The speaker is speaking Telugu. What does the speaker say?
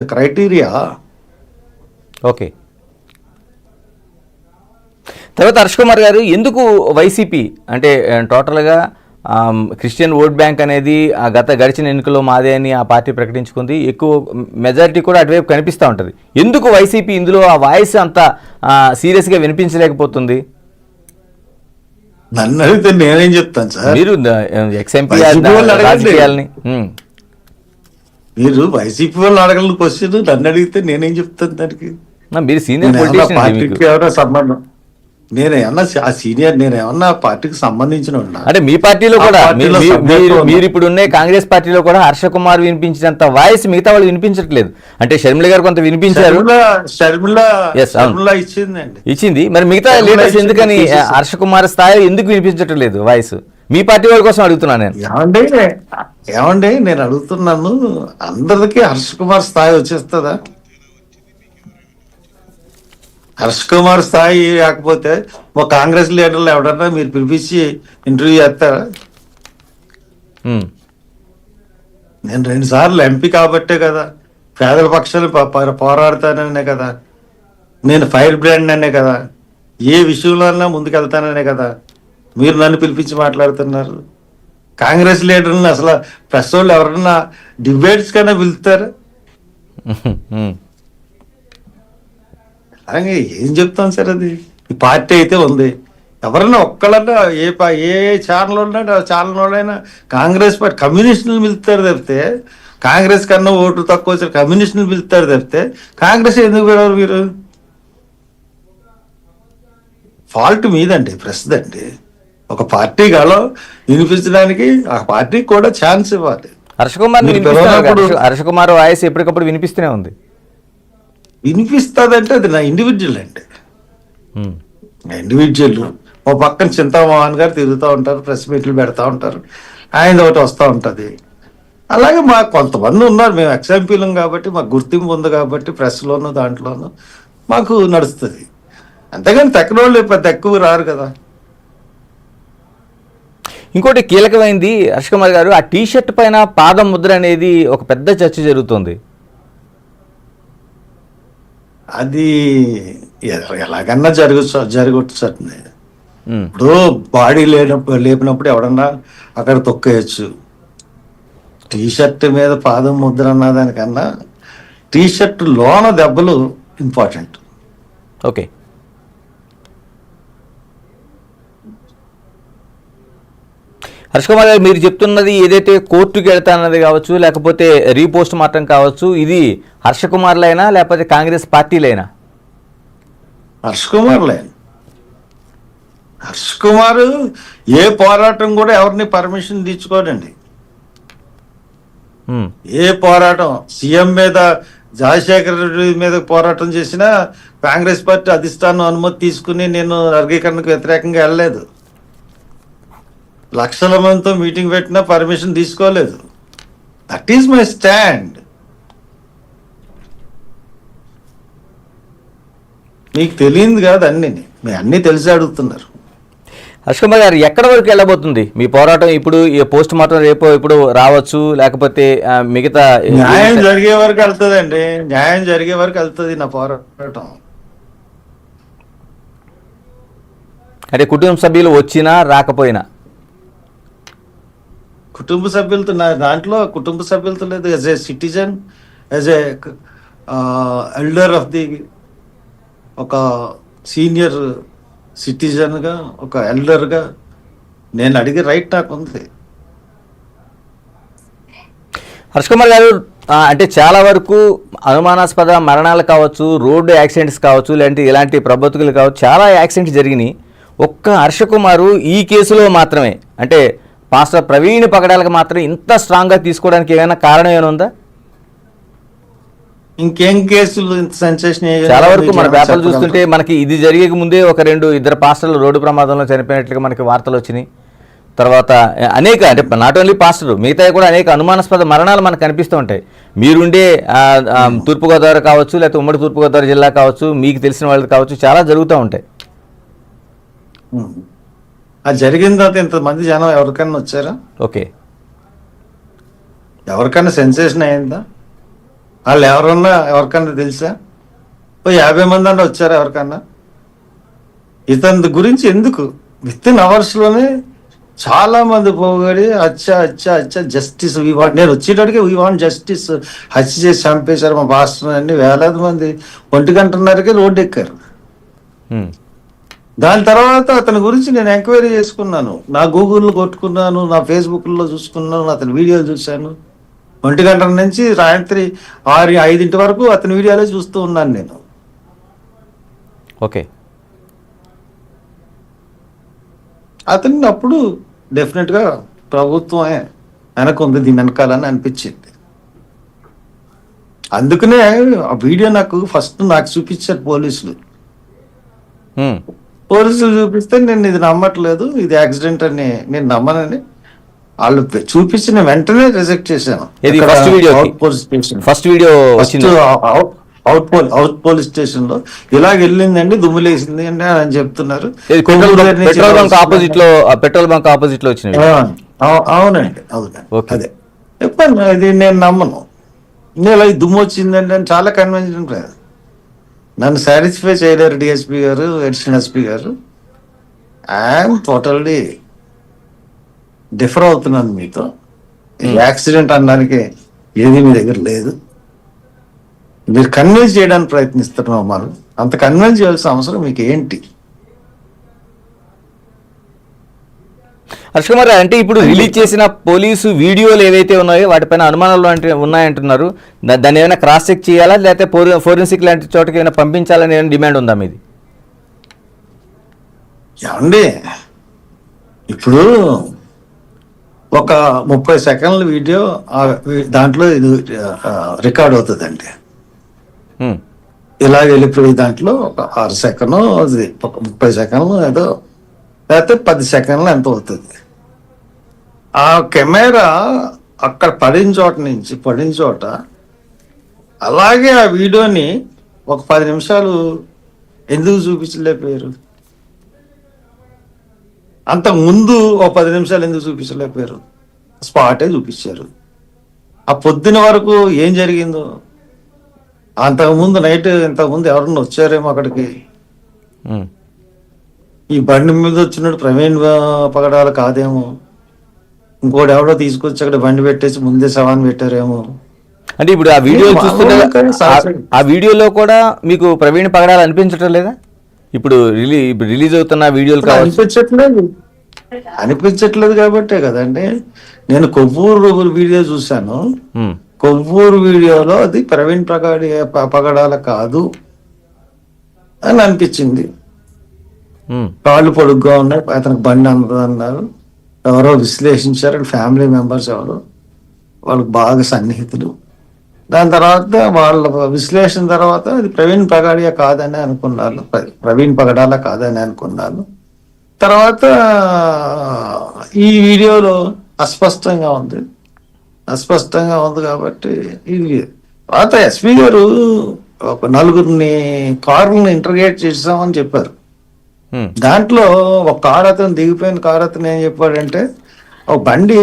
క్రైటీరియా. ఓకే. తర్వాత హర్ష్ కుమార్ గారు ఎందుకు వైసీపీ అంటే టోటల్గా క్రిస్టియన్ ఓట్ బ్యాంక్ అనేది గడిచిన ఎన్నికల్లో మాదే అని ఆ పార్టీ ప్రకటించుకుంది, ఎక్కువ మెజారిటీ కూడా అటువైపు కనిపిస్తూ ఉంటుంది. ఎందుకు వైసీపీ ఇందులో ఆ వాయిస్ అంత సీరియస్గా వినిపించలేకపోతుంది? నన్ను అడిగితే నేనేం చెప్తాను సార్? మీరు ఎక్స్ఎంపీ రాజకీయాలని మీరు వైసీపీ వాళ్ళు అడగలను క్వశ్చన్, నన్ను అడిగితే నేనేం చెప్తాను దానికి? మీరు సీనియర్ పొలిటీషియన్, పార్టీకి ఎవరైనా సంబంధం, నేనేమన్నా ఆ సీనియర్, నేనేమన్నా పార్టీకి సంబంధించిన అంటే మీ పార్టీలో కూడా మీరు ఇప్పుడు ఉన్న కాంగ్రెస్ పార్టీలో కూడా హర్ష కుమార్ వినిపించినంత వాయిస్ మిగతా వాళ్ళు వినిపించట్లేదు. అంటే షర్మిల గారు కొంత వినిపించారు, ఇచ్చింది, మరి మిగతా లీడర్స్ ఎందుకని హర్ష కుమార్ స్థాయి ఎందుకు వినిపించట్లేదు వాయిస్? మీ పార్టీ వాళ్ళ కోసం అడుగుతున్నాను నేను. ఏమండి నేను అడుగుతున్నాను, అందరికీ హర్ష కుమార్ స్థాయి వచ్చేస్తుందా? హర్ష్ కుమార్ స్థాయి కాకపోతే మా కాంగ్రెస్ లీడర్లు ఎవడన్నా మీరు పిలిపించి ఇంటర్వ్యూ చేస్తారా? నేను 2 సార్లు ఎంపీ కాబట్టే కదా, పేదల పక్షాలు పోరాడతాననే కదా, నేను ఫైర్ బ్రాండ్ అనే కదా, ఏ విషయంలో ముందుకెళ్తాననే కదా మీరు నన్ను పిలిపించి మాట్లాడుతున్నారు. కాంగ్రెస్ లీడర్ని అసలు ప్రెస్ వాళ్ళు ఎవరన్నా డిబేట్స్ కన్నా పిలుస్తారా? అలాగే ఏం చెప్తాం సార్? అది ఈ పార్టీ అయితే ఉంది, ఎవరన్నా ఒక్కళ్ళన్నా ఏ ఛానల్ ఉన్నా ఛానల్ వాళ్ళైనా కాంగ్రెస్ పార్టీ కమ్యూనిస్టులు పిలుస్తారు తప్పితే, కాంగ్రెస్ కన్నా ఓటు తక్కువ వచ్చారు కమ్యూనిస్టులు పిలుస్తారు తప్పితే కాంగ్రెస్ ఎందుకు పిలవరు మీరు? ఫాల్ట్ మీదండి, ప్రస్తుతండి ఒక పార్టీ గాలో వినిపించడానికి ఆ పార్టీకి కూడా ఛాన్స్ ఇవ్వాలి. హర్ష కుమార్ వాయిస్ ఎప్పటికప్పుడు వినిపిస్తూనే ఉంది. వినిపిస్తుందంటే అది నా ఇండివిజువల్ అండి, ఇండివిజువల్. ఓ పక్కన చింతామోహన్ గారు తిరుగుతూ ఉంటారు, ప్రెస్ మీట్లు పెడతా ఉంటారు, ఆయన ఒకటి వస్తూ ఉంటుంది. అలాగే మాకు కొంతమంది ఉన్నారు, మేము ఎక్స్ఎంపీలం కాబట్టి మాకు గుర్తింపు ఉంది కాబట్టి ప్రెస్లోను దాంట్లోనూ మాకు నడుస్తుంది. అంతేగాని తక్కువ వాళ్ళు పెద్ద ఎక్కువ రారు కదా. ఇంకోటి కీలకమైంది హర్ష్ కుమార్ గారు, ఆ టీషర్ట్ పైన పాదం ముద్ర అనేది ఒక పెద్ద చర్చ జరుగుతుంది. అది ఎలాగన్నా జరగచ్చు సార్. ఇప్పుడు బాడీ లేపినప్పుడు ఎవడన్నా అక్కడ తొక్కేయచ్చు. టీషర్ట్ మీద పాదం ముద్ర అన్నదానికన్నా టీషర్ట్ లోన దెబ్బలు ఇంపార్టెంట్. ఓకే. హర్ష్ కుమార్ గారు, మీరు చెప్తున్నది ఏదైతే కోర్టుకి వెళ్తానన్నది కావచ్చు, లేకపోతే రీపోస్ట్ మార్టం కావచ్చు, ఇది హర్ష కుమార్లైనా లేకపోతే కాంగ్రెస్ పార్టీలైనా? హర్ష్ కుమార్లైనా. హర్ష్ కుమార్ ఏ పోరాటం కూడా ఎవరిని పర్మిషన్ తీసుకోడండి. ఏ పోరాటం సీఎం మీద, రాజశేఖర రెడ్డి మీద పోరాటం చేసినా కాంగ్రెస్ పార్టీ అధిష్టానం అనుమతి తీసుకుని నేను వర్గీకరణకు వ్యతిరేకంగా వెళ్ళలేదు. లక్షల మందితో మీటింగ్ పెట్టినా పర్మిషన్ తీసుకోలేదు. That is my stand. మీకు తెలియదు కాదు అన్ని, మీ అన్నీ తెలిసి అడుగుతున్నారు. హర్ష్ కుమార్ గారు, ఎక్కడి వరకు వెళ్ళబోతుంది మీ పోరాటం? ఇప్పుడు పోస్ట్ మార్టం రేపు ఇప్పుడు రావచ్చు, లేకపోతే మిగతా న్యాయం జరిగే వరకు వెళ్తుందండి, న్యాయం జరిగే వరకు వెళ్తుంది నా పోరాటం. అంటే కుటుంబ సభ్యులు వచ్చినా రాకపోయినా? కుటుంబ సభ్యులతో దాంట్లో కుటుంబ సభ్యులతో లేదు. As a citizen, as a elder of the, ఒక సీనియర్ సిటిజన్గా, ఒక ఎల్డర్గా నేను అడిగే రైట్ నాకు ఉంది. హర్ష్ కుమార్ గారు, అంటే చాలా వరకు అనుమానాస్పద మరణాలు కావచ్చు, రోడ్డు యాక్సిడెంట్స్ కావచ్చు, లేదంటే ఇలాంటి ప్రబతుకులు కావచ్చు, చాలా యాక్సిడెంట్స్ జరిగినాయి. ఒక్క హర్ష కుమారు ఈ కేసులో మాత్రమే, అంటే పాస్టర్ ప్రవీణ్ పగడాలకు మాత్రం ఇంత స్ట్రాంగ్గా తీసుకోవడానికి ఏమైనా కారణం ఏమైనా ఉందా? ఇంకేం కేసులు ఇంత సెన్సేషన్? చాలా వరకు మన పేపర్లు చూస్తుంటే మనకి ఇది జరిగే ముందే ఇద్దరు పాస్టర్లు రోడ్డు ప్రమాదంలో చనిపోయినట్లుగా మనకి వార్తలు వచ్చినాయి. తర్వాత అనేక, అంటే నాట్ ఓన్లీ పాస్టర్, మిగతా కూడా అనేక అనుమానాస్పద మరణాలు మనకు కనిపిస్తూ ఉంటాయి. మీరుండే తూర్పుగోదావరి కావచ్చు, లేకపోతే ఉమ్మడి తూర్పుగోదావరి జిల్లా కావచ్చు, మీకు తెలిసిన వాళ్ళది కావచ్చు, చాలా జరుగుతూ ఉంటాయి. అది జరిగిన తర్వాత ఇంతమంది జనం ఎవరికైనా వచ్చారా? ఓకే. ఎవరికైనా సెన్సేషన్ అయిందా? వాళ్ళు ఎవరికన్నా తెలుసా? ఓ 50 మంది అన్న వచ్చారా ఎవరికన్నా? ఇతని గురించి ఎందుకు విత్ ఇన్ అవర్స్ లోనే చాలా మంది పోగడి అచ్చా జస్టిస్ నేను వచ్చేటడికి వీ వాంట్ జస్టిస్, హత్య చేసి చంపేశారు మా భాషను అన్ని వేలాది మంది 1:30కే రోడ్డు ఎక్కారు. ఉమ్. దాని తర్వాత అతని గురించి నేను ఎంక్వైరీ చేసుకున్నాను, నా గూగుల్లో కొట్టుకున్నాను, నా ఫేస్బుక్లో చూసుకున్నాను, అతని వీడియోలు చూశాను. 1:00 నుంచి రాత్రి 6-5 వరకు అతని వీడియోలే చూస్తూ ఉన్నాను నేను. ఓకే. అతన్ని అప్పుడు డెఫినెట్గా ప్రభుత్వమే వెనకుంది దీని వెనకాలని అనిపించింది. అందుకనే ఆ వీడియో నాకు చూపించారు పోలీసులు. ఉమ్. పోలీసులు చూపిస్తే నేను ఇది నమ్మట్లేదు, ఇది యాక్సిడెంట్ అని నేను నమ్మనని వాళ్ళు చూపించిన వెంటనే రిజెక్ట్ చేశాను. ఇది first video, police station first video వచ్చింది. అవుట్ పోలీస్ స్టేషన్ లో ఇలాగ వెళ్ళిందండి, దుమ్ములేసింది అండి అని చెప్తున్నారు. పెట్రోల్ బంక్ ఆపోజిట్ లో, పెట్రోల్ బంక్ ఆపోజిట్ లో వచ్చింది. అవునండి. ఓకే. అదే చెప్పాను, ఇది నేను నమ్మను. నేను ఇలా దుమ్ము వచ్చిందండి అని చాలా కన్విన్షన్ లేదు. నన్ను సాటిస్ఫై చేయలేరు డిఎస్పీ గారు, అడిషనల్ ఎస్పీ గారు. ఐఎమ్ టోటల్లీ డిఫర్ అవుతున్నాను మీతో. యాక్సిడెంట్ అనడానికి ఏది మీ దగ్గర లేదు. మీరు కన్విన్స్ చేయడానికి ప్రయత్నిస్తున్నారు మమ్మల్ని. అంత కన్విన్స్ చేయాల్సిన అవసరం మీకు ఏంటి? హర్ష కుమార్, అంటే ఇప్పుడు రిలీజ్ చేసిన పోలీసు వీడియోలు ఏవైతే ఉన్నాయో వాటిపైన అనుమానాలు ఉన్నాయంటున్నారు. దాన్ని ఏమైనా క్రాస్ చెక్ చేయాలా, లేకపోతే ఫోరెన్సిక్ లాంటి చోటకి ఏమైనా పంపించాలని ఏమైనా డిమాండ్ ఉందా మీది? ఏమండి, ఇప్పుడు ఒక 30 సెకండ్ల వీడియో దాంట్లో ఇది రికార్డ్ అవుతుందండి. ఇలా వెళ్ళిపోయి దాంట్లో ఒక 6 సెకండ్లు, ఒక 30 సెకండ్లు ఏదో, లేకపోతే 10 సెకండ్లు ఎంత అవుతుంది. ఆ కెమెరా అక్కడ పడిన చోట అలాగే ఆ వీడియోని ఒక 10 నిమిషాలు ఎందుకు చూపించలేకపోయారు? అంతకు ముందు ఒక 10 నిమిషాలు ఎందుకు చూపించలేకపోయారు? స్పాటే చూపించారు. ఆ పొద్దున వరకు ఏం జరిగిందో, అంతకుముందు ఇంతకుముందు ఎవరన్నా వచ్చారేమో అక్కడికి. ఈ బండి మీద వచ్చినట్టు ప్రవీణ్ పగడాలు కాదేమో, ఇంకోటి ఎవడో తీసుకొచ్చి అక్కడ బండి పెట్టేసి ముందే శవాన్ని పెట్టారేమో. అంటే ఇప్పుడు ఆ వీడియో చూస్తుంటే ఆ వీడియోలో కూడా మీకు ప్రవీణ్ పగడాలు అనిపించటం లేదా? ఇప్పుడు రిలీజ్ అవుతున్న వీడియోలు అనిపించట్లేదు కాబట్టే కదండి. నేను కొవ్వూరు వీడియో చూశాను. కొవ్వూరు వీడియోలో అది ప్రవీణ్ పగడాల కాదు అని అనిపించింది. కాళ్ళు పొడుగ్గా ఉన్నాయి, అతనికి బండి అందదు అన్నారు. ఎవరో విశ్లేషించారు, ఫ్యామిలీ మెంబర్స్ ఎవరు, వాళ్ళకి బాగా సన్నిహితులు. దాని తర్వాత వాళ్ళ విశ్లేషణ తర్వాత అది ప్రవీణ్ పగడాల కాదని అనుకున్నారు, ప్రవీణ్ పగడాల కాదని అనుకున్నారు. తర్వాత ఈ వీడియోలో అస్పష్టంగా ఉంది కాబట్టి ఇది తర్వాత ఎస్పీ గారు ఒక 4 కార్లను ఇంటర్గేట్ చేసామని చెప్పారు. దాంట్లో ఒక కారు అతను దిగిపోయిన కారు అతను ఏం చెప్పాడంటే, ఒక బండి